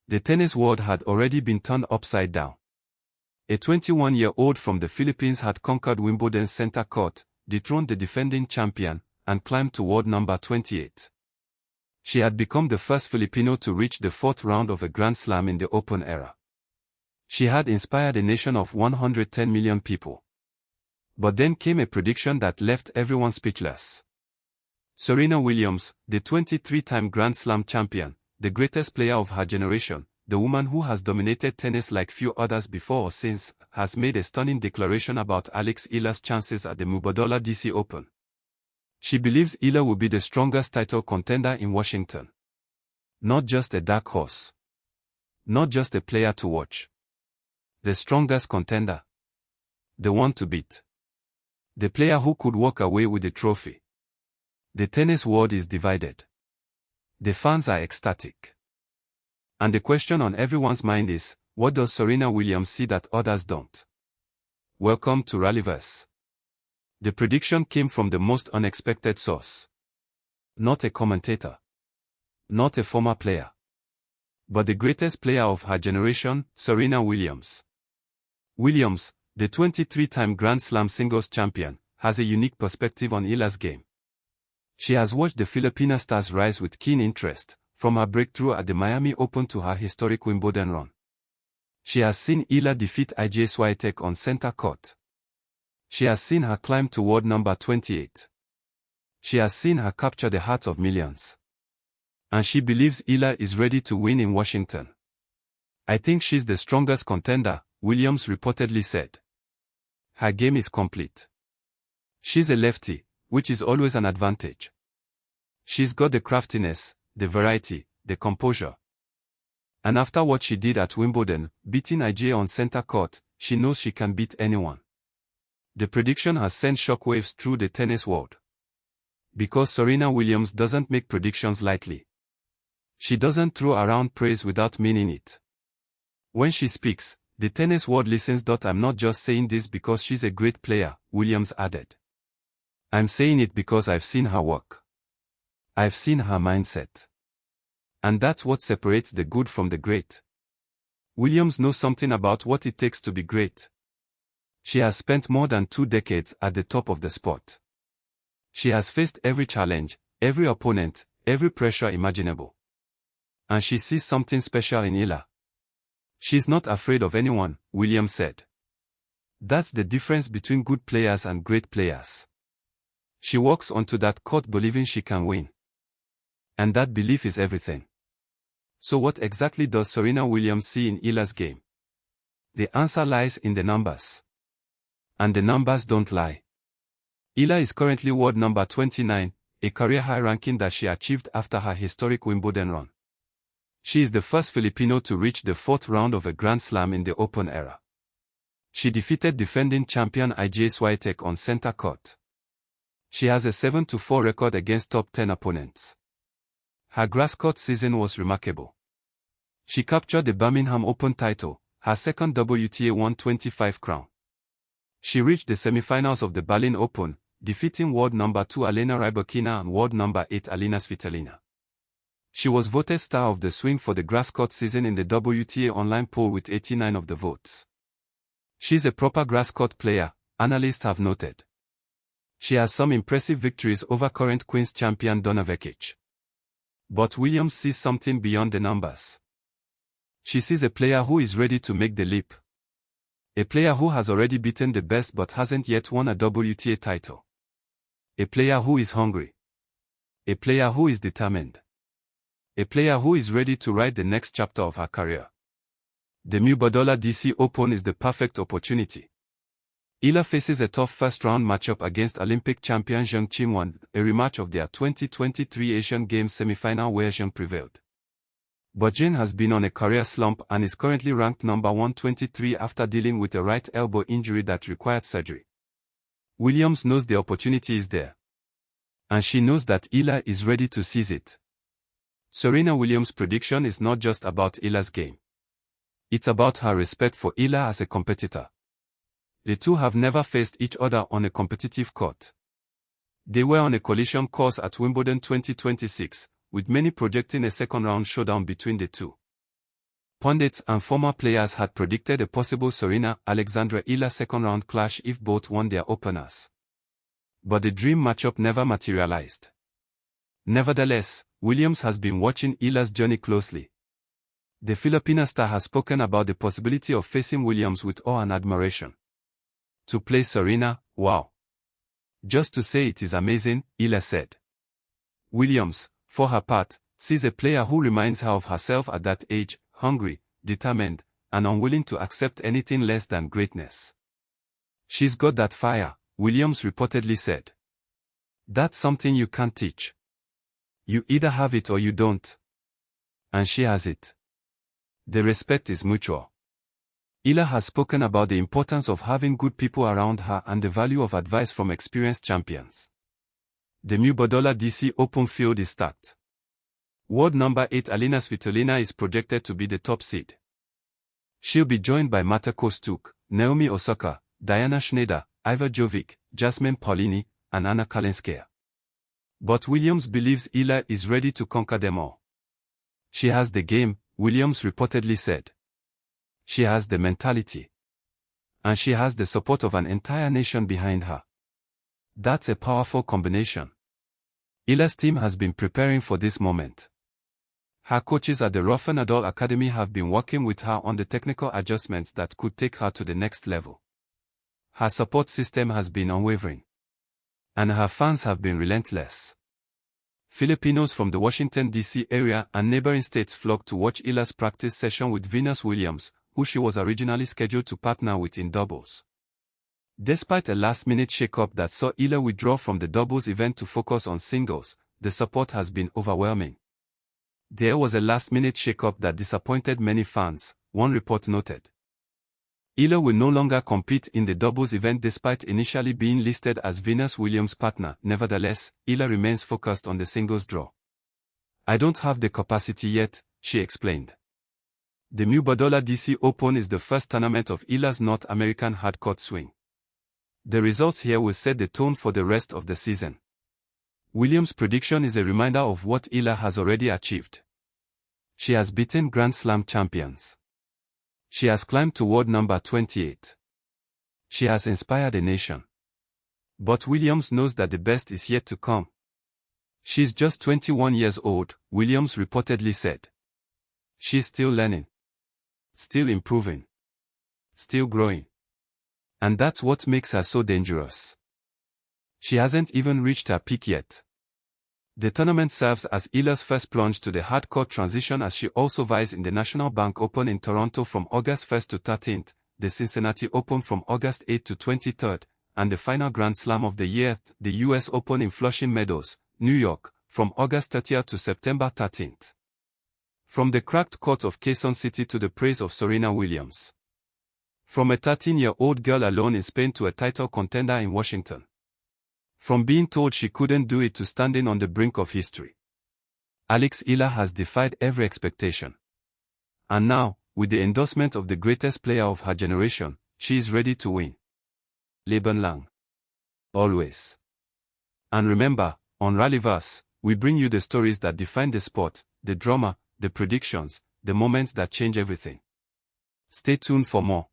The tennis world had already been turned upside down. A 21-year-old from the Philippines had conquered Wimbledon's center court, dethroned the defending champion, and climbed to world number 28. She had become the first Filipino to reach the fourth round of a Grand Slam in the Open era. She had inspired a nation of 110 million people. But then came a prediction that left everyone speechless. Serena Williams, the 23-time Grand Slam champion, the greatest player of her generation, the woman who has dominated tennis like few others before or since, has made a stunning declaration about Alex Eala's chances at the Mubadala DC Open. She believes Eala will be the strongest title contender in Washington. Not just a dark horse. Not just a player to watch. The strongest contender. The one to beat. The player who could walk away with the trophy. The tennis world is divided. The fans are ecstatic. And the question on everyone's mind is, what does Serena Williams see that others don't? Welcome to RallyVerse. The prediction came from the most unexpected source. Not a commentator. Not a former player. But the greatest player of her generation, Serena Williams. Williams, the 23-time Grand Slam singles champion, has a unique perspective on Eala's game. She has watched the Filipina stars rise with keen interest, from her breakthrough at the Miami Open to her historic Wimbledon run. She has seen Eala defeat IJ Swiatek on center court. She has seen her climb to world number 28. She has seen her capture the hearts of millions. And she believes Eala is ready to win in Washington. I think she's the strongest contender, Williams reportedly said. Her game is complete. She's a lefty, which is always an advantage. She's got the craftiness, the variety, the composure. And after what she did at Wimbledon, beating IJ on center court, she knows she can beat anyone. The prediction has sent shockwaves through the tennis world. Because Serena Williams doesn't make predictions lightly. She doesn't throw around praise without meaning it. When she speaks, the tennis world listens. I'm not just saying this because she's a great player, Williams added. I'm saying it because I've seen her work. I've seen her mindset. And that's what separates the good from the great. Williams knows something about what it takes to be great. She has spent more than 2 decades at the top of the sport. She has faced every challenge, every opponent, every pressure imaginable. And she sees something special in Eala. She's not afraid of anyone, Williams said. That's the difference between good players and great players. She walks onto that court believing she can win. And that belief is everything. So what exactly does Serena Williams see in Eala's game? The answer lies in the numbers. And the numbers don't lie. Eala is currently world number 29, a career-high ranking that she achieved after her historic Wimbledon run. She is the first Filipino to reach the 4th round of a Grand Slam in the Open era. She defeated defending champion IJ Swiatek on center court. She has a 7-4 record against top 10 opponents. Her grass court season was remarkable. She captured the Birmingham Open title, her second WTA 125 crown. She reached the semifinals of the Berlin Open, defeating world number 2 Elena Rybakina and world number 8 Alina Svitolina. She was voted star of the swing for the grass court season in the WTA online poll with 89 of the votes. She's a proper grass court player, analysts have noted. She has some impressive victories over current Queen's champion Donna Vekic. But Williams sees something beyond the numbers. She sees a player who is ready to make the leap. A player who has already beaten the best but hasn't yet won a WTA title. A player who is hungry. A player who is determined. A player who is ready to write the next chapter of her career. The Mubadala DC Open is the perfect opportunity. Eala faces a tough first-round matchup against Olympic champion Zheng Qinwen, a rematch of their 2023 Asian Games semi-final where Zheng prevailed. But Zheng has been on a career slump and is currently ranked number 123 after dealing with a right elbow injury that required surgery. Williams knows the opportunity is there. And she knows that Eala is ready to seize it. Serena Williams' prediction is not just about Eala's game. It's about her respect for Eala as a competitor. The two have never faced each other on a competitive court. They were on a collision course at Wimbledon 2026, with many projecting a second-round showdown between the two. Pundits and former players had predicted a possible Serena-Alex Eala second-round clash if both won their openers. But the dream matchup never materialized. Nevertheless, Williams has been watching Eala's journey closely. The Filipina star has spoken about the possibility of facing Williams with awe and admiration. To play Serena, wow. Just to say it is amazing, Eala said. Williams, for her part, sees a player who reminds her of herself at that age, hungry, determined, and unwilling to accept anything less than greatness. She's got that fire, Williams reportedly said. That's something you can't teach. You either have it or you don't. And she has it. The respect is mutual. Eala has spoken about the importance of having good people around her and the value of advice from experienced champions. The Mubadala DC Open field is stacked. World number 8 Alina Svitolina is projected to be the top seed. She'll be joined by Marta Kostyuk, Naomi Osaka, Diana Schneider, Iva Jovic, Jasmine Paulini, and Anna Kalinskaya. But Williams believes Eala is ready to conquer them all. She has the game, Williams reportedly said. She has the mentality. And she has the support of an entire nation behind her. That's a powerful combination. Eala's team has been preparing for this moment. Her coaches at the Rafa Nadal Academy have been working with her on the technical adjustments that could take her to the next level. Her support system has been unwavering. And her fans have been relentless. Filipinos from the Washington, D.C. area and neighboring states flocked to watch Eala's practice session with Venus Williams, who she was originally scheduled to partner with in doubles. Despite a last-minute shake-up that saw Eala withdraw from the doubles event to focus on singles, the support has been overwhelming. There was a last-minute shake-up that disappointed many fans, one report noted. Eala will no longer compete in the doubles event despite initially being listed as Venus Williams' partner. Nevertheless, Eala remains focused on the singles draw. I don't have the capacity yet, she explained. The Mubadala DC Open is the first tournament of Eala's North American hardcourt swing. The results here will set the tone for the rest of the season. Williams' prediction is a reminder of what Eala has already achieved. She has beaten Grand Slam champions. She has climbed to world number 28. She has inspired a nation. But Williams knows that the best is yet to come. She's just 21 years old, Williams reportedly said. She's still learning. Still improving. Still growing. And that's what makes her so dangerous. She hasn't even reached her peak yet. The tournament serves as Eala's first plunge to the hardcourt transition as she also vies in the National Bank Open in Toronto from August 1st to 13th, the Cincinnati Open from August 8th to 23rd, and the final Grand Slam of the year, the US Open in Flushing Meadows, New York, from August 30th to September 13th. From the cracked court of Quezon City to the praise of Serena Williams. From a 13-year-old girl alone in Spain to a title contender in Washington. From being told she couldn't do it to standing on the brink of history. Alex Eala has defied every expectation. And now, with the endorsement of the greatest player of her generation, she is ready to win. Leben lang. Always. And remember, on RallyVerse, we bring you the stories that define the sport, the drama, the predictions, the moments that change everything. Stay tuned for more.